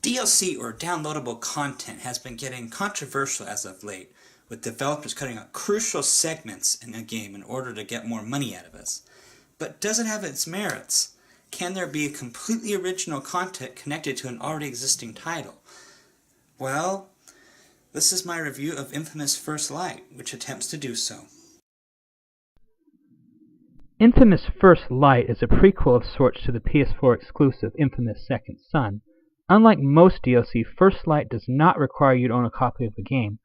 DLC, or downloadable content, has been getting controversial as of late, with developers cutting out crucial segments in a game in order to get more money out of us. But does it have its merits? Can there be completely original content connected to an already existing title? Well, this is my review of Infamous First Light, which attempts to do so. Infamous First Light is a prequel of sorts to the PS4 exclusive Infamous Second Son. Unlike most DLC, First Light does not require you to own a copy of the game,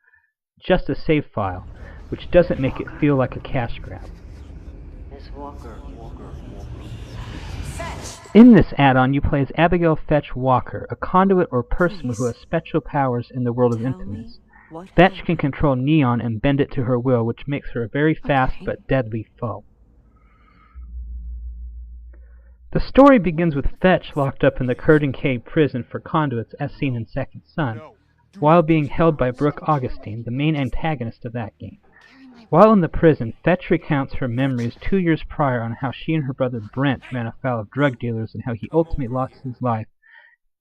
just a save file, which doesn't make it feel like a cash grab. In this add-on, you play as Abigail Fetch Walker, a conduit or person who has special powers in the world of Infamous. Fetch can control Neon and bend it to her will, which makes her a very fast but deadly foe. The story begins with Fetch locked up in the Curtain Cave prison for conduits as seen in Second Son, while being held by Brooke Augustine, the main antagonist of that game. While in the prison, Fetch recounts her memories 2 years prior on how she and her brother Brent ran afoul of drug dealers and how he ultimately lost his life,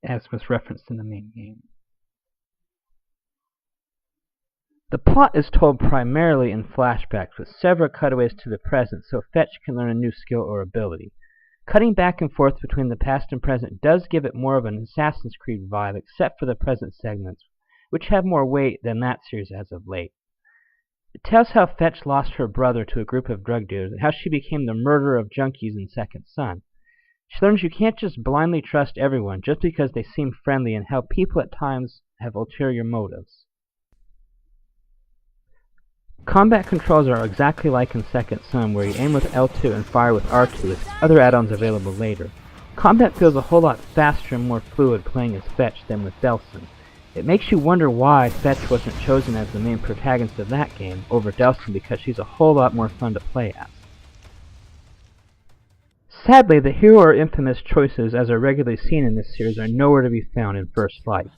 as was referenced in the main game. The plot is told primarily in flashbacks, with several cutaways to the present so Fetch can learn a new skill or ability. Cutting back and forth between the past and present does give it more of an Assassin's Creed vibe, except for the present segments, which have more weight than that series as of late. It tells how Fetch lost her brother to a group of drug dealers, and how she became the murderer of junkies in Second Son. She learns you can't just blindly trust everyone just because they seem friendly, and how people at times have ulterior motives. Combat controls are exactly like in Second Son, where you aim with L2 and fire with R2, with other add-ons available later. Combat feels a whole lot faster and more fluid playing as Fetch than with Delsin. It makes you wonder why Fetch wasn't chosen as the main protagonist of that game over Delsin, because she's a whole lot more fun to play as. Sadly, the hero or infamous choices as are regularly seen in this series are nowhere to be found in First Light.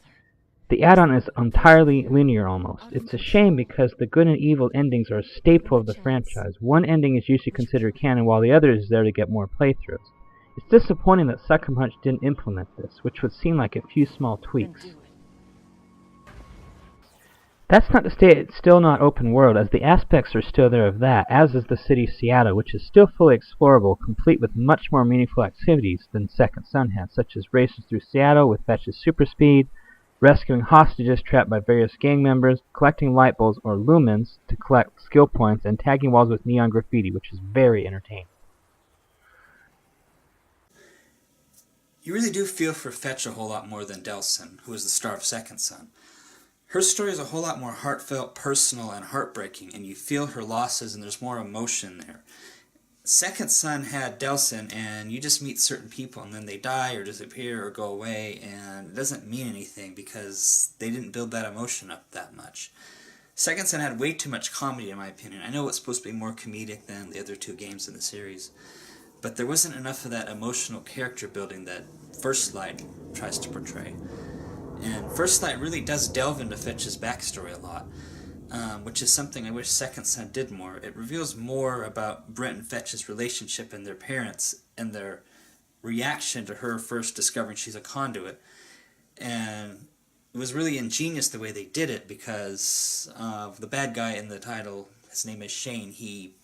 The add-on is entirely linear almost. It's a shame because the good and evil endings are a staple of the franchise. One ending is usually considered canon while the other is there to get more playthroughs. It's disappointing that Sucker Punch didn't implement this, which would seem like a few small tweaks. That's not to say it's still not open world, as the aspects are still there of that, as is the city of Seattle, which is still fully explorable, complete with much more meaningful activities than Second Son had, such as races through Seattle with Fetch's super speed, rescuing hostages trapped by various gang members, collecting light bulbs or lumens to collect skill points, and tagging walls with neon graffiti, which is very entertaining. You really do feel for Fetch a whole lot more than Delsin, who is the star of Second Son. Her story is a whole lot more heartfelt, personal, and heartbreaking, and you feel her losses and there's more emotion there. Second Son had Delsin, and you just meet certain people and then they die or disappear or go away, and it doesn't mean anything because they didn't build that emotion up that much. Second Son had way too much comedy in my opinion. I know it's supposed to be more comedic than the other two games in the series, but there wasn't enough of that emotional character building that First Light tries to portray. And First Light really does delve into Fetch's backstory a lot. Which is something I wish Second Son did more. It reveals more about Brent and Fetch's relationship and their parents and their reaction to her first discovering she's a conduit. And it was really ingenious the way they did it because the bad guy in the title, his name is Shane, he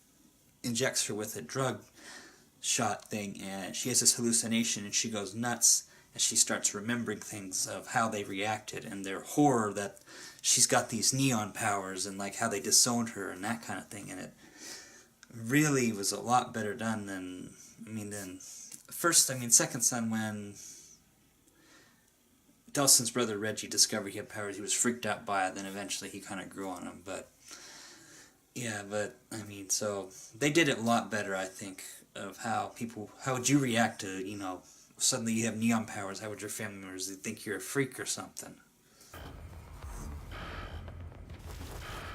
injects her with a drug shot thing and she has this hallucination and she goes nuts and she starts remembering things of how they reacted and their horror that she's got these neon powers and like how they disowned her and that kind of thing, and it really was a lot better done than Second Son, when Delsin's brother Reggie discovered he had powers, he was freaked out by it, then eventually he kind of grew on them, so they did it a lot better, I think, of how would you react to, suddenly you have neon powers, how would your family members think you're a freak or something?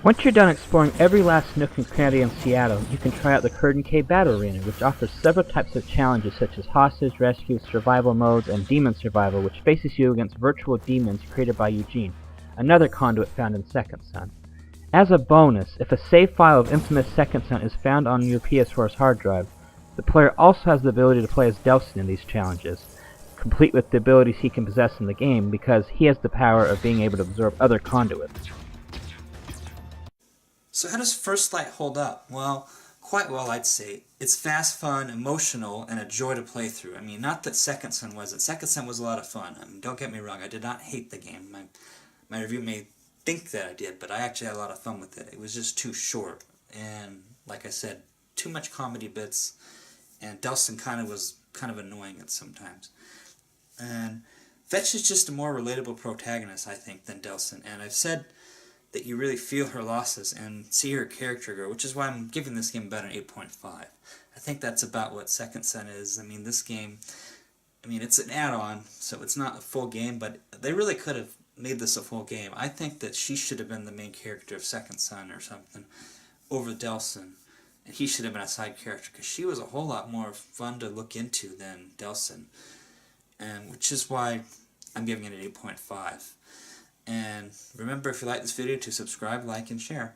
Once you're done exploring every last nook and cranny in Seattle, you can try out the Curtain Cave Battle Arena, which offers several types of challenges such as hostage rescue, survival modes, and demon survival, which faces you against virtual demons created by Eugene, another conduit found in Second Son. As a bonus, if a save file of Infamous Second Son is found on your PS4's hard drive, the player also has the ability to play as Delsin in these challenges. complete with the abilities he can possess in the game, because he has the power of being able to absorb other conduits. So how does First Light hold up? Well, quite well, I'd say. It's fast, fun, emotional, and a joy to play through. I mean, not that Second Son wasn't. Second Son was a lot of fun. I mean, don't get me wrong, I did not hate the game. My review may think that I did, but I actually had a lot of fun with it. It was just too short, and like I said, too much comedy bits, and Delsin was kind of annoying at sometimes. And Fetch is just a more relatable protagonist, I think, than Delsin, and I've said that you really feel her losses and see her character grow, which is why I'm giving this game about an 8.5. I think that's about what Second Son is. I mean, this game, it's an add-on, so it's not a full game, but they really could have made this a full game. I think that she should have been the main character of Second Son or something over Delsin, and he should have been a side character, because she was a whole lot more fun to look into than Delsin, and which is why I'm giving it an 8.5. And remember, if you like this video, to subscribe, like, and share.